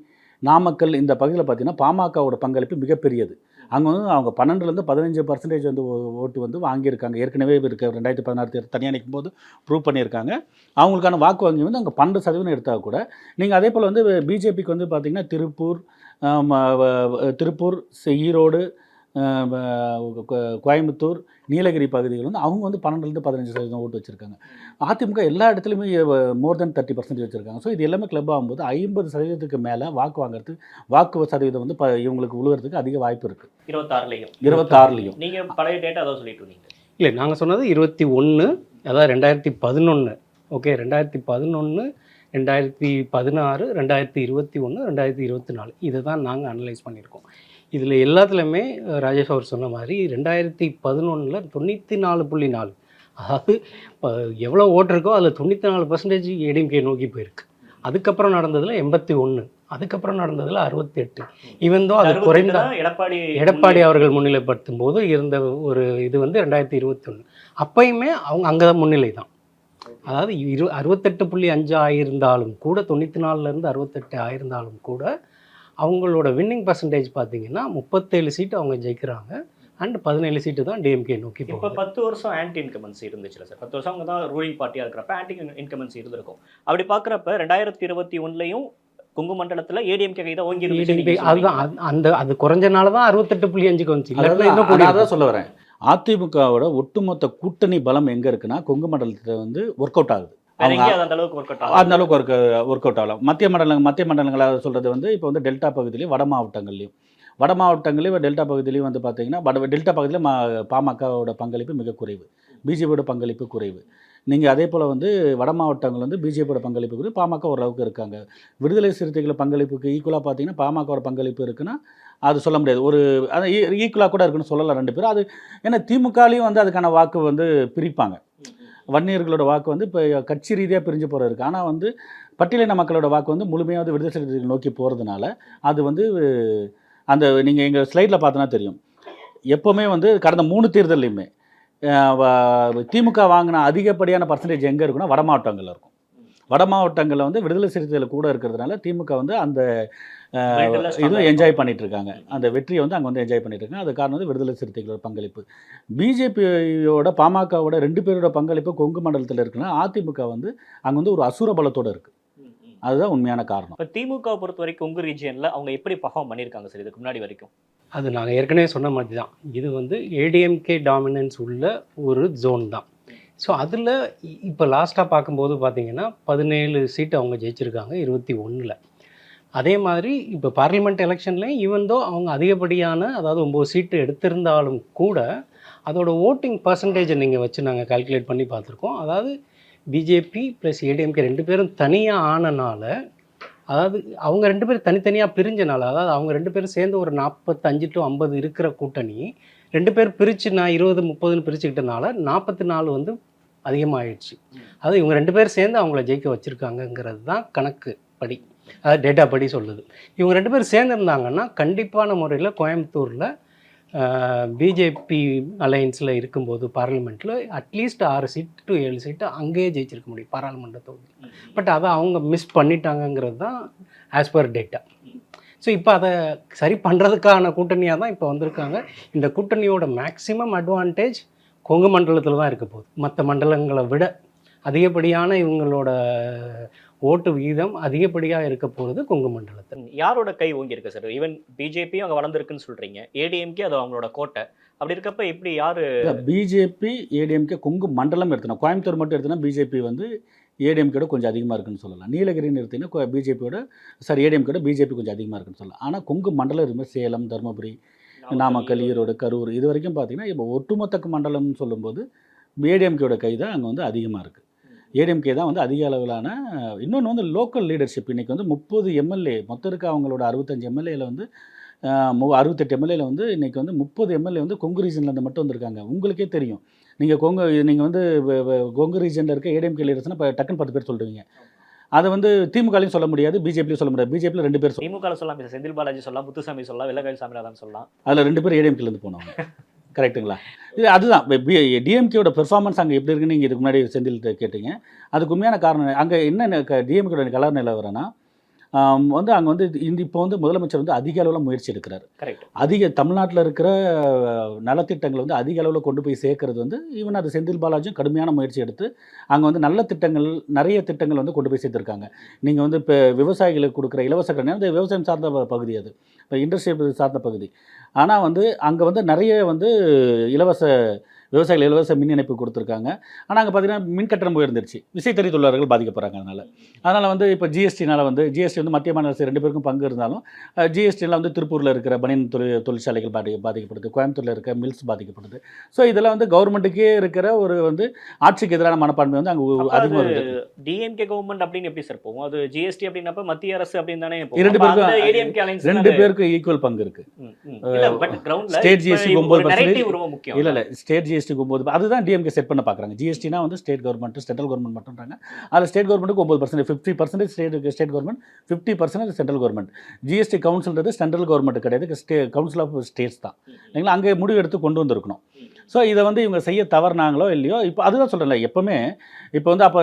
நாமக்கல் இந்த பகுதியில் பார்த்தீங்கன்னா பாமகவோட பங்களிப்பு மிகப்பெரியது. அங்கே வந்து அவங்க 12-15% வந்து ஓட்டு வந்து வாங்கியிருக்காங்க. ஏற்கனவே இருக்க 2016 தனியாக நிற்கும் போது ப்ரூவ் பண்ணியிருக்காங்க. அவங்களுக்கான வாக்கு வங்கி வந்து அங்கே 12% எடுத்தால் கூட, நீங்கள் அதே போல் வந்து பிஜேபிக்கு வந்து பார்த்திங்கன்னா திருப்பூர், ஈரோடு, கோயம்புத்தூர், நீலகிரி பகுதிகள் வந்து அவங்க வந்து 12-15% ஓட்டு வச்சுருக்காங்க. அதிமுக எல்லா இடத்துலையுமே மோர் தென் 30% வச்சுருக்காங்க. ஸோ இது எல்லாமே கிளப் ஆகும்போது 50% மேலே வாக்கு வாங்குறதுக்கு, வாக்கு சதவீதம் வந்து இவங்களுக்கு விழுகிறதுக்கு அதிக வாய்ப்பு இருக்குது. 26லையும் நீங்கள் பழைய டேட்டா அதான் சொல்லிட்டு இருந்தீங்க. இல்லை, நாங்கள் சொன்னது 21, அதாவது 2011. ஓகே, 2011, 2016, 2021, 2024 இதை தான் நாங்கள் அனலைஸ் பண்ணியிருக்கோம். இதில் எல்லாத்துலேயுமே ராஜேஷ் அவர் சொன்ன மாதிரி 2011 94.4, அதாவது இப்போ எவ்வளோ ஓட்டு இருக்கோ அதில் 94% ஏடிஎம்கே நோக்கி போயிருக்கு. அதுக்கப்புறம் நடந்ததில் 81, அதுக்கப்புறம் நடந்ததில் 68. ஈவன் தோ அது குறைந்த எடப்பாடி அவர்கள் முன்னிலைப்படுத்தும் போது இருந்த ஒரு இது வந்து 2021. அப்பயுமே அவங்க அங்கே தான் முன்னிலை தான். அதாவது 68.5 ஆயிருந்தாலும் கூட, 94லேருந்து 68 ஆயிருந்தாலும் கூட, அவங்களோட வின்னிங் பர்சன்டேஜ் பார்த்தீங்கன்னா 37 சீட்டு அவங்க ஜெயிக்கிறாங்க, அண்ட் 17 சீட்டு தான் டிஎம்கே நோக்கி போகும். இப்போ 10 வருஷம் ஆன்டி இன்கமன்சி இருந்துச்சுல சார், 10 வருஷம் அவங்க தான் ரூலிங் பார்ட்டியாக இருக்கிறப்ப ஆன்டி இன்கமன்சி இருந்திருக்கும். அப்படி பார்க்குறப்ப 2021லையும் கொங்கு மண்டலத்தில் ஏடிஎம்கே தான் ஓங்கி இருந்துச்சு. அதுதான் அது குறைஞ்சனால தான் 68.5க்கு வந்துச்சு. அதான் சொல்ல வரேன், அதிமுகவோட ஒட்டுமொத்த கூட்டணி பலம் எங்கே இருக்குன்னா கொங்கு மண்டலத்தில் வந்து ஒர்க் அவுட் ஆகுது. அந்த அளவுக்கு ஒர்க் அவுட் ஆகலாம். மத்திய மண்டலங்களாக சொல்கிறது வந்து இப்போ வந்து டெல்டா பகுதியிலையும் வட மாவட்டங்கள்லையும் டெல்டா பகுதியிலையும் வந்து பார்த்தீங்கன்னா டெல்டா பகுதியில் பாமகவோட பங்களிப்பு மிக குறைவு, பிஜேபியோட பங்களிப்பு குறைவு. நீங்கள் அதே போல் வந்து வட மாவட்டங்கள் வந்து பிஜேபியோட பங்களிப்பு குறைவு, பாமக ஓரளவுக்கு இருக்காங்க. விடுதலை சிறுத்தைகள் பங்களிப்புக்கு ஈக்குவலாக பார்த்தீங்கன்னா பாமகவோட பங்களிப்பு இருக்குன்னா அது சொல்ல முடியாது. ஒரு அது ஈக்குவலாக கூட இருக்குன்னு சொல்லலாம் 2 பேரும். அது ஏன்னா திமுகலையும் வந்து அதுக்கான வாக்கு வந்து பிரிப்பாங்க. வன்னியர்களோட வாக்கு வந்து இப்போ கட்சி ரீதியாக பிரிஞ்சு போகிற இருக்குது. ஆனால் வந்து பட்டியலின மக்களோட வாக்கு வந்து முழுமையாக விடுதலை சிறுத்தைகள் நோக்கி போகிறதுனால அது வந்து அந்த நீங்கள் எங்கள் ஸ்லைடில் பார்த்தோன்னா தெரியும், எப்போவுமே வந்து கடந்த 3 தேர்தல்லையுமே திமுக வாங்கின அதிகப்படியான பர்சன்டேஜ் எங்கே இருக்குன்னா வட மாவட்டங்களில் இருக்கும். வட மாவட்டங்களில் வந்து விடுதலை சிறுத்தைகள் கூட இருக்கிறதுனால திமுக வந்து அந்த இதுவும் என்ஜாய் பண்ணிட்டு இருக்காங்க. அந்த வெற்றியை வந்து அங்கே வந்து என்ஜாய் பண்ணிட்டு இருக்காங்க. அது காரணம் வந்து விடுதலை சிறுத்தைகளோட பங்களிப்பு. பிஜேபியோட பாமகவோட 2 பேரோட பங்களிப்பு கொங்கு மண்டலத்தில் இருக்குன்னா அதிமுக வந்து அங்கே வந்து ஒரு அசுர பலத்தோடு இருக்குது. அதுதான் உண்மையான காரணம். இப்போ திமுக பொறுத்த வரைக்கும் உங்கள் ரீஜியனில் அவங்க எப்படி பர்ஃபார்ம் பண்ணியிருக்காங்க சார் இதுக்கு முன்னாடி வரைக்கும்? அது நாங்கள் ஏற்கனவே சொன்ன மாதிரி தான், இது வந்து ஏடிஎம்கே டாமினன்ஸ் உள்ள ஒரு ஜோன் தான். ஸோ அதில் இப்போ லாஸ்ட்டாக பார்க்கும்போது பார்த்தீங்கன்னா 17 சீட்டு அவங்க ஜெயிச்சிருக்காங்க 21ல். அதே மாதிரி இப்போ பார்லிமெண்ட் எலெக்ஷன்லேயும் ஈவன் அவங்க அதிகப்படியான அதாவது 9 சீட்டு எடுத்திருந்தாலும் கூட அதோட ஓட்டிங் பர்சன்டேஜை நீங்கள் வச்சு நாங்கள் கால்குலேட் பண்ணி பார்த்துருக்கோம். அதாவது பிஜேபி ப்ளஸ் ஏடிஎம்கே 2 பேரும் தனியாக ஆனனால, அதாவது அவங்க 2 பேரும் தனித்தனியாக பிரிஞ்சனால, அதாவது அவங்க 2 பேரும் சேர்ந்து ஒரு 45 to 50 இருக்கிற கூட்டணி 2 பேர் பிரித்து நான் 20, 30ன்னு பிரிச்சுக்கிட்டனால 44 அதிகமாகிடுச்சு. அதாவது இவங்க 2 பேர் சேர்ந்து அவங்கள ஜெயிக்க வச்சுருக்காங்கங்கிறது தான் கணக்கு படி, அதாவது டேட்டா படி சொல்லுது. இவங்க 2 பேர் சேர்ந்துருந்தாங்கன்னா கண்டிப்பான முறையில் கோயம்புத்தூரில் பிஜேபி அலையன்ஸில் இருக்கும்போது பார்லிமெண்ட்டில் அட்லீஸ்ட் 6 சீட் to 7 சீட்டு அங்கேயே ஜெயிச்சிருக்க முடியும் பாராளுமன்ற தொகுதி. பட் அதை அவங்க மிஸ் பண்ணிட்டாங்கங்கிறது தான் ஆஸ் பர் டேட்டா. ஸோ இப்போ அதை சரி பண்ணுறதுக்கான கூட்டணியாக தான் இப்போ வந்திருக்காங்க. இந்த கூட்டணியோட மேக்ஸிமம் அட்வான்டேஜ் கொங்கு மண்டலத்தில் தான் இருக்க போகுது. மற்ற மண்டலங்களை விட அதிகப்படியான இவங்களோட ஓட்டு விகிதம் அதிகப்படியாக இருக்க போகிறது கொங்கு மண்டலத்தில். யாரோட கை ஓங்கியிருக்கு சார்? ஈவன் பிஜேபியும் அங்கே வளர்ந்துருக்குன்னு சொல்கிறீங்க, ஏடிஎம்கே அது அவங்களோட கோட்டை. அப்படி இருக்கப்ப எப்படி யார்? பிஜேபி ஏடிஎம்கே கொங்கு மண்டலம் எடுத்தோம், கோயம்புத்தூர் மட்டும் எடுத்தோன்னா பிஜேபி வந்து ஏடிஎம்கேட கொஞ்சம் அதிகமாக இருக்குன்னு சொல்லலாம். நீலகிரின்னு எடுத்தீங்கன்னா பிஜேபியோட ஏடிஎம்கேட பிஜேபி கொஞ்சம் அதிகமாக இருக்குன்னு சொல்லலாம். ஆனால் கொங்கு மண்டலம் இருக்கும்போது சேலம், தருமபுரி, நாமக்கல், ஈரோடு, கரூர் இது வரைக்கும் பார்த்தீங்கன்னா இப்போ ஒட்டுமொத்த மண்டலம்னு சொல்லும்போது ஏடிஎம்கேட கை தான் அங்கே வந்து அதிகமாக இருக்குது. ஏடிஎம்கே தான் வந்து அதிக அளவிலான. இன்னொன்று வந்து லோக்கல் லீடர்ஷிப் இன்றைக்கி வந்து 30 எம்எல்ஏ மொத்தம் இருக்க அவங்களோட 65 எம்எல்ஏல வந்து 68 எம்எல்ஏல வந்து இன்றைக்கி வந்து 30 எம்எல்ஏ வந்து கொங்கு ரீஜன்லேருந்து மட்டும் வந்திருக்காங்க. உங்களுக்கே தெரியும், நீங்கள் நீங்கள் வந்து கொங்கு ரீஜனில் இருக்க ஏடிஎம்கே லீடர்ஸ்னால் இப்போ டக்குன்னு 10 பேர் சொல்லுவீங்க. அதை வந்து திமுகலையும் சொல்ல முடியாது, பிஜேபியும் சொல்ல முடியாது. பிஜேபியில் 2 பேர் திமுக சொல்லலாம், செந்தில் பாலாஜி சொல்லலாம், முத்துசாமி சொல்லலாம், வெள்ளக்காயில் சாமிநாதன் சொல்லலாம். அதில் 2 பேர் ஏடிஎம்கேலேருந்து போனவங்க. கரெக்டுங்களா? இது அதுதான் டிஎம்கேயோட பெர்ஃபார்மன்ஸ் அங்கே எப்படி இருக்குன்னு நீங்கள் இதுக்கு முன்னாடி செந்தில் கேட்டீங்க. அதுக்கு உண்மையான காரணம் அங்கே என்ன டிஎம்கேயோட கலர் நிலவரம்னா வந்து அங்கே வந்து இப்போ வந்து முதலமைச்சர் வந்து அதிக அளவில் முயற்சி எடுக்கிறார். அதிக தமிழ்நாட்டில் இருக்கிற நலத்திட்டங்களை வந்து அதிக அளவில் கொண்டு போய் சேர்க்கறது வந்து ஈவன் அது செந்தில் பாலாஜியும் கடுமையான முயற்சி எடுத்து அங்கே வந்து நல்ல திட்டங்கள், நிறைய திட்டங்கள் வந்து கொண்டு போய் சேர்த்துருக்காங்க. நீங்கள் வந்து இப்போ விவசாயிகளுக்கு கொடுக்குற இலவச கடன், அது விவசாயம் சார்ந்த பகுதி, அது இப்போ இண்டஸ்ட்ரி சார்ந்த பகுதி. ஆனால் வந்து அங்கே வந்து நிறைய வந்து விவசாயிகள் இலவச மின் இணைப்பு கொடுத்துருக்காங்க. ஆனால் அங்கே பார்த்தீங்கன்னா மின் கட்டணம் உயர்ந்துருச்சு, விசைத்தறி தொழிலாளர்கள் பாதிக்கப்படுறாங்க. அதனால் வந்து இப்போ ஜிஎஸ்டினால் வந்து ஜிஎஸ்டி வந்து மத்திய மாநில அரசு 2 பேருக்கும் பங்கு இருந்தாலும் ஜிஎஸ்டியில் வந்து திருப்பூரில் இருக்கிற பனியன் தொழிற்சாலைகள் பாதிக்கப்படுது, கோயம்புத்தூரில் இருக்க மில்ஸ் பாதிக்கப்படுது. ஸோ இதெல்லாம் வந்து கவர்மெண்ட்டுக்கே இருக்கிற ஒரு வந்து ஆட்சிக்கு எதிரான மனப்பான்மை வந்து அங்கே அதிகமாக இருக்குது. டிஎம்கே கவர்மெண்ட் அப்படின்னு எப்படி சார் போகும்? அது ஜிஎஸ்டி அப்படின்னப்ப மத்திய அரசு அப்படின்னு தானே 2 பேருக்கும் ஈக்குவல் பங்கு இருக்குது. ஸ்டேட் ஜிஎஸ்டி 9%, இல்லை ஸ்டேட் ஜிஎஸ்டி 9%, அதுதான் டிஎம்கே செட் பண்ண பார்க்குறாங்க. ஜிஎஸ்டினா வந்து ஸ்டேட் கவர்மெண்ட், சென்ட்ரல் கவர்மெண்ட் மட்டும்ன்றாங்க. அதில் ஸ்டேட் கவர்மெண்ட்டுக்கு 9%, 50% state government, 50% central government. GST கவுன்சில்ன்றது சென்ட்ரல் கவர்மெண்ட் கிடையாது, கவுன்சில் ஆஃப் ஸ்டேட்ஸ் தான். இல்லைங்களா? அங்கே முடிவு எடுத்து கொண்டு வந்திருக்கணும். ஸோ இதை வந்து இவங்க செய்ய தவறுனாங்களோ இல்லையோ, இப்போ அதுதான் சொல்கிறேன்ல, எப்போவுமே இப்போ வந்து அப்போ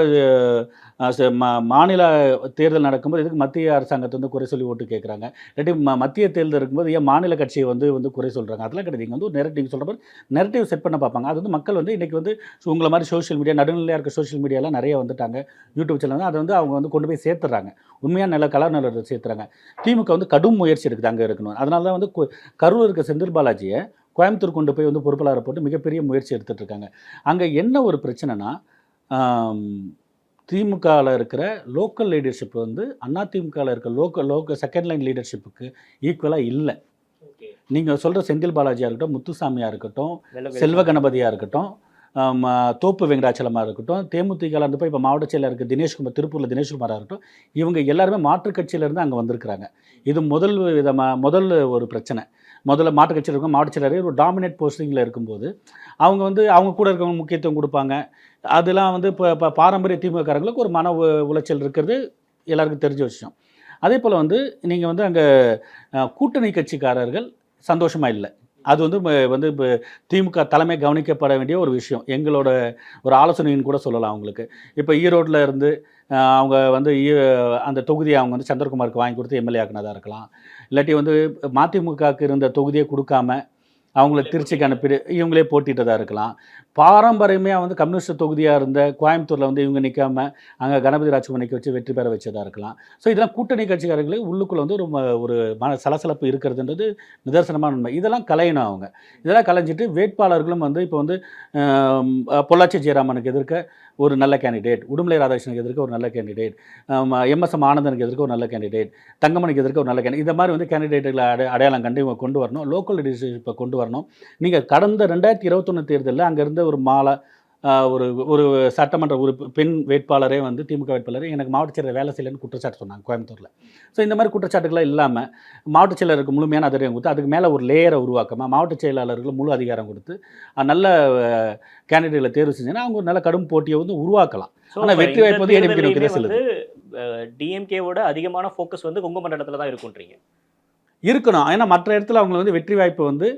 மாநில தேர்தல் நடக்கும்போது இதுக்கு மத்திய அரசாங்கத்தை வந்து குறை சொல்லி ஓட்டு கேட்குறாங்க. இல்லாட்டி மத்திய தேர்தல் இருக்கும்போது ஏன் மாநில கட்சியை வந்து குறை சொல்கிறாங்க? அதெல்லாம் கிடையாது. இங்கே வந்து ஒரு நெரட்டிவ் சொல்கிற மாதிரி நெரட்டிவ் செட் பண்ண பார்ப்பாங்க. அது வந்து மக்கள் வந்து இன்றைக்கி வந்து உங்களை மாதிரி சோஷியல் மீடியா, நடுநிலையாக இருக்க சோஷியல் மீடியாலாம் நிறைய வந்துட்டாங்க, யூடியூப் சேனல், அதை வந்து அவங்க வந்து கொண்டு போய் சேர்த்துறாங்க, உண்மையான கலர் நிலத்தை சேர்த்துறாங்க. திமுக வந்து கடும் முயற்சி எடுக்குது அங்கே இருக்கணும். அதனால தான் வந்து கரூர் இருக்க செந்தில் பாலாஜியை கோயம்புத்தூர் கொண்டு போய் வந்து பொறுப்பாளரை போட்டு மிகப்பெரிய முயற்சி எடுத்துகிட்டு இருக்காங்க. அங்கே என்ன ஒரு பிரச்சனைனா, திமுகவில் இருக்கிற லோக்கல் லீடர்ஷிப் வந்து அதிமுகவில் இருக்க லோக்கல் செகண்ட் லைன் லீடர்ஷிப்புக்கு ஈக்குவலாக இல்லை. நீங்கள் சொல்கிற செந்தில் பாலாஜியாக இருக்கட்டும், முத்துசாமியாக இருக்கட்டும், செல்வ கணபதியாக இருக்கட்டும், தோப்பு வெங்கடாச்சலமாக இருக்கட்டும், தேமுதிகவில் இருந்தப்போ இப்போ மாவட்ட செயலர் இருக்க தினேஷ்குமார், திருப்பூரில் தினேஷ்குமாராக இருக்கட்டும், இவங்க எல்லாருமே மாற்றுக் கட்சியிலேருந்து அங்கே வந்திருக்கிறாங்க. இது முதல் ஒரு பிரச்சனை. முதல்ல மாற்றுக் கட்சியில் இருக்கும் மாவட்ட செயலர் ஒரு டாமினேட் போஸ்டிங்கில் இருக்கும்போது அவங்க வந்து அவங்க கூட இருக்கவங்க முக்கியத்துவம் கொடுப்பாங்க. அதெல்லாம் வந்து இப்போ பாரம்பரிய திமுககாரங்களுக்கு ஒரு மன உளைச்சல் இருக்கிறது எல்லாருக்கும் தெரிஞ்ச விஷயம். அதே போல் வந்து நீங்கள் வந்து அங்கே கூட்டணி கட்சிக்காரர்கள் சந்தோஷமாக இல்லை. அது வந்து இப்போ திமுக தலைமை கவனிக்கப்பட வேண்டிய ஒரு விஷயம். எங்களோட ஒரு ஆலோசனைன்னு கூட சொல்லலாம் அவங்களுக்கு. இப்போ ஈரோட்டில் இருந்து அவங்க வந்து அந்த தொகுதியை அவங்க வந்து சந்திரகுமாருக்கு வாங்கி கொடுத்து எம்எல்ஏ ஆக்குனதாக இருக்கலாம். இல்லாட்டி வந்து மதிமுகவுக்கு இருந்த தொகுதியை கொடுக்காம அவங்கள திருச்சிக்கு அனுப்பிட்டு இவங்களே போட்டிட்டதாக இருக்கலாம். பாரம்பரியமாக வந்து கம்யூனிஸ்ட் தொகுதியாக இருந்த கோயம்புத்தூரில் வந்து இவங்க நிற்காம அங்கே கணபதி ராஜ்குமார் நிற்க வச்சு வெற்றி பெற வச்சதாக இருக்கலாம். ஸோ இதெல்லாம் கூட்டணி கட்சிக்காரர்களே உள்ளுக்குள்ளே வந்து ஒரு சலசலப்பு இருக்கிறதுன்றது நிதர்சனமான உண்மை. இதெல்லாம் கலையணும் அவங்க. இதெல்லாம் கலைஞ்சிட்டு வேட்பாளர்களும் வந்து இப்போ வந்து பொள்ளாச்சி ஜெயராமனுக்கு எதிர்க்க ஒரு நல்ல கேண்டிடேட், உடுமலை ராதாகிருஷ்ணனுக்கு எதிர்க்க ஒரு நல்ல கேண்டிடேட், எம்எஸ்எம் ஆனந்தனுக்கு எதிர்க்க ஒரு நல்ல கேண்டிடேட், தங்கமணிக்கு எதிர்க்க ஒரு நல்ல கேண்டிடேட், இந்த மாதிரி வந்து கேண்டிடேட்டுகளை அடையாளம் கண்டு இவங்க கொண்டு வரணும். லோக்கல் லீடர்ஷிப்பை கொண்டு வரணும். நீங்கள் கடந்த 2021 தேர்தலில் அங்கே இருந்த ஒரு மாலை ஒரு சட்டமன்ற பெண் வேட்பாளரே வந்து திமுக வேட்பாளரே எனக்கு மாவட்ட செயலர் வேலை செய்யலைன்னு குற்றச்சாட்டு சொன்னாங்க கோயம்புத்தூரில். ஸோ இந்த மாதிரி குற்றச்சாட்டுகள்லாம் இல்லாமல் மாவட்ட செயலருக்கு முழுமையான அதிகாரம் கொடுத்து அதுக்கு மேலே ஒரு லேயரை உருவாக்காமல் மாவட்ட செயலாளர்களுக்கு முழு அதிகாரம் கொடுத்து நல்ல கேண்டிடேட்களை தேர்வு செஞ்சீங்கன்னா அவங்க ஒரு நல்ல கடும் போட்டியை வந்து உருவாக்கலாம். ஆனால் வெற்றி வாய்ப்பு வந்து ஏடிஎம்கே நோக்கி தான் செல்லுது. டிஎம்கேவோட அதிகமான ஃபோக்கஸ் வந்து கொங்கு மண்டலத்தில் தான் இருக்குன்றீங்க. இருக்கணும். ஏன்னா மற்ற இடத்துல அவங்க வந்து வெற்றி வாய்ப்பு வந்து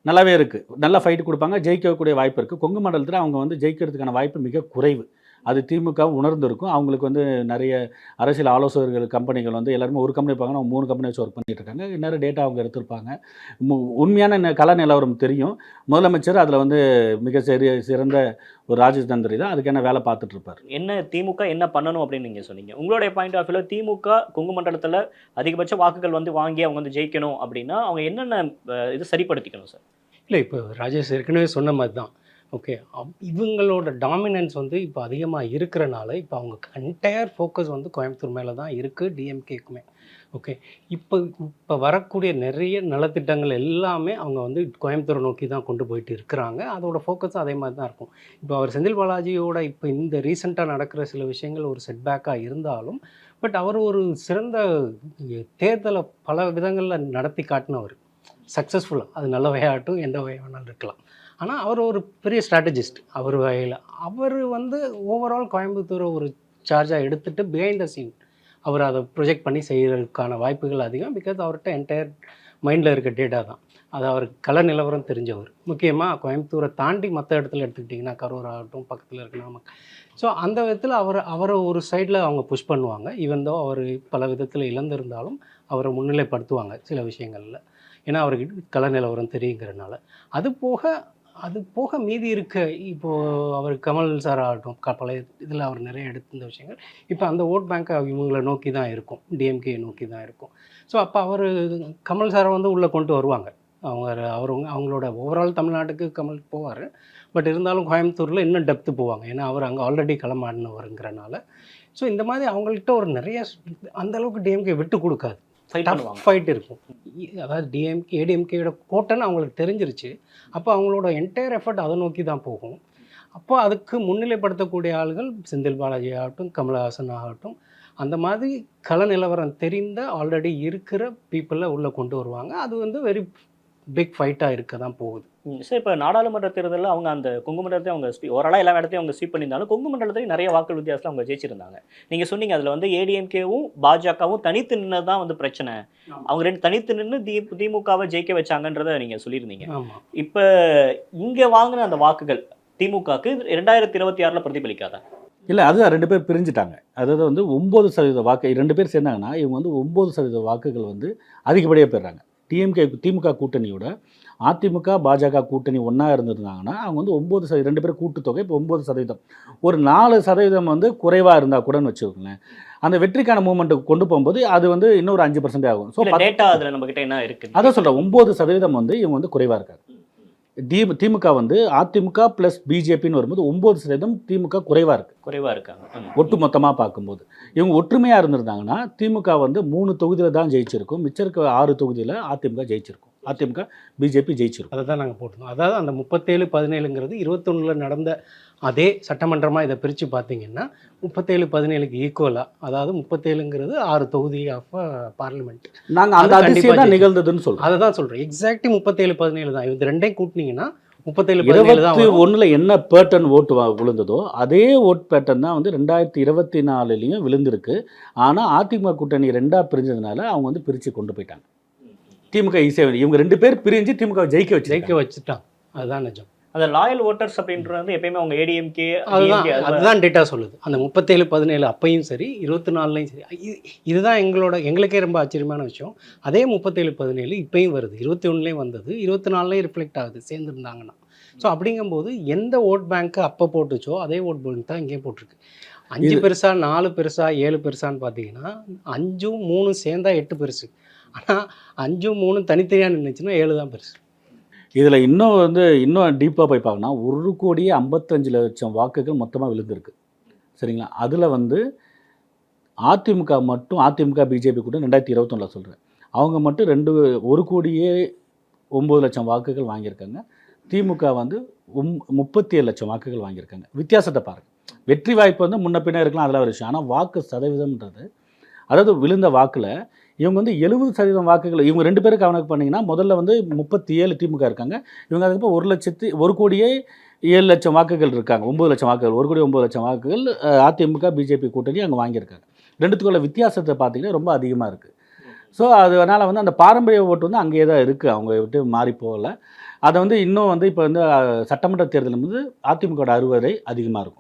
நல்லாவே இருக்குது. நல்லா ஃபைட்டு கொடுப்பாங்க, ஜெயிக்கக்கூடிய வாய்ப்பு இருக்குது. கொங்கு மண்டலத்தில் அவங்க வந்து ஜெயிக்கிறதுக்கான வாய்ப்பு மிக குறைவு. அது திமுக உணர்ந்திருக்கும். அவங்களுக்கு வந்து நிறைய அரசியல் ஆலோசகர்கள் கம்பெனிகள் வந்து எல்லாருமே ஒரு கம்பெனி இருப்பாங்க, 3 கம்பெனி வச்சு ஒர்க் பண்ணிட்டு இருக்காங்க. நிறைய டேட்டா அவங்க எடுத்திருப்பாங்க. உண்மையான கள நிலவரம் தெரியும். முதலமைச்சர் அதில் வந்து மிக சிறந்த ஒரு ராஜதந்திரி தான். அதுக்கான வேலை பார்த்துட்டு இருப்பார். என்ன திமுக என்ன பண்ணணும் அப்படின்னு நீங்கள் சொன்னீங்க. உங்களுடைய பாயிண்ட் ஆஃப் வியூவில் திமுக கொங்கு மண்டலத்தில் அதிகபட்ச வாக்குகள் வந்து வாங்கி அவங்க வந்து ஜெயிக்கணும் அப்படின்னா அவங்க என்னென்ன இது சரிப்படுத்திக்கணும் சார்? இல்லை, இப்போ ராஜேஷ் ஏற்கனவே சொன்ன மாதிரி தான். ஓகே, இவங்களோட டாமினன்ஸ் வந்து இப்போ அதிகமாக இருக்கிறனால இப்போ அவங்க என்டையர் ஃபோக்கஸ் வந்து கோயம்புத்தூர் மேலே தான் இருக்குது, டிஎம்கேக்குமே. ஓகே, இப்போ வரக்கூடிய நிறைய நலத்திட்டங்கள் எல்லாமே அவங்க வந்து கோயம்புத்தூரை நோக்கி தான் கொண்டு போயிட்டு இருக்கிறாங்க. அதோட ஃபோக்கஸும் அதே மாதிரி தான் இருக்கும். இப்போ அவர் செந்தில் பாலாஜியோட இப்போ இந்த ரீசெண்டாக நடக்கிற சில விஷயங்கள் ஒரு செட்பேக்காக இருந்தாலும், பட் அவர் ஒரு சிறந்த தேர்தலை பல விதங்களில் நடத்தி காட்டினவர், சக்ஸஸ்ஃபுல்லாக. அது நல்ல வகையாகட்டும் எந்த வகை வேணாலும் இருக்கலாம். ஆனால் அவர் ஒரு பெரிய ஸ்ட்ராட்டஜிஸ்ட். அவர் வகையில் அவர் வந்து ஓவரால் கோயம்புத்தூரை ஒரு சார்ஜாக எடுத்துகிட்டு பிஹைண்ட் த சீன் அவர் அதை ப்ரொஜெக்ட் பண்ணி செய்கிறதுக்கான வாய்ப்புகள் அதிகம். பிகாஸ் அவர்கிட்ட என்டையர் மைண்டில் இருக்க டேட்டா தான். அது அவருக்கு கள நிலவரம் தெரிஞ்சவர். முக்கியமாக கோயம்புத்தூரை தாண்டி மற்ற இடத்துல எடுத்துக்கிட்டிங்கன்னா கரூர் ஆகட்டும், பக்கத்தில் இருக்க நாமக்கல். ஸோ அந்த விதத்தில் அவரை ஒரு சைடில் அவங்க புஷ் பண்ணுவாங்க. ஈவன் தோ அவர் பல விதத்தில் இழந்திருந்தாலும் அவரை முன்னிலைப்படுத்துவாங்க சில விஷயங்களில். ஏன்னா அவருக்கு கள நிலவரம் தெரியுங்கிறனால. அது போக மீதி இருக்க இப்போது அவர் கமல் சார் ஆகட்டும், பழைய இதில் அவர் நிறைய எடுத்திருந்த விஷயங்கள் இப்போ அந்த ஓட் பேங்க் இவங்களை நோக்கி தான் இருக்கும், டிஎம்கே நோக்கி தான் இருக்கும். ஸோ அப்போ அவர் கமல் சாரை வந்து உள்ளே கொண்டு வருவாங்க. அவங்களோட ஓவரால் தமிழ்நாட்டுக்கு கமல் போவார். பட் இருந்தாலும் கோயம்புத்தூரில் இன்னும் டெப்த்து போவாங்க. ஏன்னா அவர் அங்கே ஆல்ரெடி களமாடினவருங்கிறனால. ஸோ இந்த மாதிரி அவங்கள்ட்ட ஒரு நிறைய அந்தளவுக்கு டிஎம்கே விட்டு கொடுக்காது, ஃபைட் இருக்கும். அதாவது ஏடிஎம்கேயோட கோட்டைன்னு அவங்களுக்கு தெரிஞ்சிருச்சு. அப்போ அவங்களோட என்டையர் எஃபர்ட் அதை நோக்கி தான் போகும். அப்போ அதுக்கு முன்னிலைப்படுத்தக்கூடிய ஆளுகள் செந்தில் பாலாஜி ஆகட்டும், கமலஹாசன் ஆகட்டும், அந்த மாதிரி கள நிலவரம் தெரிந்த ஆல்ரெடி இருக்கிற பீப்புளை உள்ளே கொண்டு வருவாங்க. அது வந்து வெரி பிக் ஃபைட்டாக இருக்க தான் போகுது. சார், இப்போ நாடாளுமன்ற தேர்தலில் அவங்க அந்த கொங்கு மண்டலத்தையும் அவங்க ஓரளவு எல்லா இடத்தையும் அவங்க ஸ்வீப் பண்ணியிருந்தாலும் கொங்கு மண்டலத்தையும் நிறைய வாக்கு வித்தியாசத்தில் அவங்க ஜெயிச்சிருந்தாங்க. நீங்கள் சொன்னீங்க அதில் வந்து ஏடிஎம்கேவும் பாஜகவும் தனித்து நின்று தான் வந்து பிரச்சனை, அவங்க ரெண்டு தனித்து நின்று திமுகவை ஜெயிக்க வச்சாங்கன்றதை நீங்கள் சொல்லியிருந்தீங்க. இப்போ இங்கே வாங்கின அந்த வாக்குகள் திமுகவுக்கு 2026 பிரதிபலிக்காதா? இல்லை, அதுதான் 2 பேர் பிரிஞ்சுட்டாங்க. அதாவது வந்து 9% வாக்கு 2 பேர் சேர்ந்தாங்கன்னா இவங்க வந்து 9% வாக்குகள் வந்து அதிகப்படியாக பெறுறாங்க. திமுக கூட்டணியோட அதிமுக பாஜக கூட்டணி ஒன்றா இருந்திருந்தாங்கன்னா அவங்க வந்து 9%, 2 பேர் கூட்டுத்தொகை இப்போ 9%. ஒரு 4% வந்து குறைவாக இருந்தால் கூடன்னு வச்சுக்கோங்களேன். அந்த வெற்றிக்கான மூவ்மெண்ட்டுக்கு கொண்டு போகும்போது அது வந்து இன்னொரு 5% ஆகும். ஸோ டேட்டா அதில் நம்மக்கிட்ட என்ன இருக்குது? அதான் சொல்கிறேன், 9% வந்து இவங்க வந்து குறைவாக இருக்காங்க. திமுக வந்து அதிமுக ப்ளஸ் பிஜேபின்னு வரும்போது 9% திமுக குறைவாக இருக்காங்க. ஒட்டு மொத்தமாக பார்க்கும்போது இவங்க ஒற்றுமையாக இருந்திருந்தாங்கன்னா திமுக வந்து 3 தொகுதியில் தான் ஜெயிச்சிருக்கும். மிச்சம் இருக்க 6 தொகுதியில் அதிமுக ஜெயிச்சிருக்கும். அதிமுக பிஜேபி ஜெயிச்சிருக்கும். அதை தான் நாங்கள் போட்டிருந்தோம். அதாவது அந்த 37-17ங்கிறது 21 நடந்த அதே சட்டமன்றமாக இதை பிரித்து பார்த்தீங்கன்னா 37-17க்கு ஈக்குவலாக, அதாவது 37ங்கிறது 6 தொகுதி ஆஃப் பார்லிமெண்ட். நாங்கள் அந்த அதிசயம் தான் நிகழ்ந்ததுன்னு சொல்கிறோம். அதை தான் சொல்கிறேன். எக்ஸாக்ட்லி 37-17 தான். இது ரெண்டையும் கூட்டினீங்கன்னா 37-17 தான். 21 என்ன பேட்டர்ன் ஓட்டு விழுந்ததோ அதே ஓட் பேட்டர்ன் தான் வந்து 2024 விழுந்திருக்கு. ஆனால் அதிமுக கூட்டணி 2ஆக பிரிஞ்சதுனால அவங்க வந்து பிரித்து கொண்டு போயிட்டாங்க. திமுக ஈஸியாக இவங்க 2 பேர் பிரிஞ்சு திமுக ஜெயிக்க வச்சுட்டாங்க. அதுதான் நிஜம். அந்த லாயல் ஓட்டர்ஸ் அப்படின்றது வந்து எப்பயுமே அவங்க ஏடிஎம்கே அதுதான் டேட்டா சொல்லுது. அந்த 37-17 அப்பையும் சரி 24லையும் சரி. இதுதான் எங்களுக்கே ரொம்ப ஆச்சரியமான விஷயம். அதே 37-17 இப்பயும் வருது, 21லேயும் வந்தது, 24லையும் ரிஃப்ளெக்ட் ஆகுது சேர்ந்துருந்தாங்கன்னா. ஸோ அப்படிங்கும்போது எந்த ஓட் பேங்க்கு அப்போ போட்டுச்சோ அதே ஓட் பேங்க் தான் இங்கேயும் போட்டிருக்கு. 5 பெருசா 4 பெருசா 7 பெருசான்னு பார்த்தீங்கன்னா 5ம் 3 சேர்ந்தா 8 பெருசு. ஆனால் 5ம் 3 தனித்தனியாக நின்றுச்சுன்னா 7 தான் பெருசு. இதில் இன்னும் டீப்பாக போய் பார்க்கணும். 1,55,00,000 வாக்குகள் மொத்தமாக விழுந்திருக்கு. சரிங்களா? அதில் அதிமுக மட்டும் அதிமுக பிஜேபி கூட 2021 சொல்கிறேன். அவங்க மட்டும் 1,09,00,000 வாக்குகள் வாங்கியிருக்காங்க. திமுக 37,00,000 வாக்குகள் வாங்கியிருக்காங்க. வித்தியாசத்தை பாருங்கள். வெற்றி வாய்ப்பு முன்ன பின்ன இருக்கலாம், அதில் ஒரு விஷயம். ஆனால் வாக்கு சதவீதம்ன்றது, அதாவது விழுந்த வாக்கில் இவங்க 70% வாக்குகள், இவங்க 2 பேரும் கணக்கு பண்ணிங்கன்னா முதல்ல 37 திமுக இருக்காங்க. இவங்க அதுக்கப்புறம் 1,07,00,000 வாக்குகள் இருக்காங்க. 9,00,000 வாக்குகள், 1,09,00,000 வாக்குகள் அதிமுக பிஜேபி கூட்டணி அங்கே வாங்கியிருக்காங்க. ரெண்டுத்துக்குள்ள வித்தியாசத்தை பார்த்தீங்கன்னா ரொம்ப அதிகமாக இருக்குது. ஸோ அதனால் அந்த பாரம்பரிய ஓட்டு அங்கேயே தான் இருக்குது, அவங்க விட்டு மாறி போகலை. அதை இன்னும் இப்போ சட்டமன்ற தேர்தல் அதிமுக 60 அதிகமாக இருக்கும்.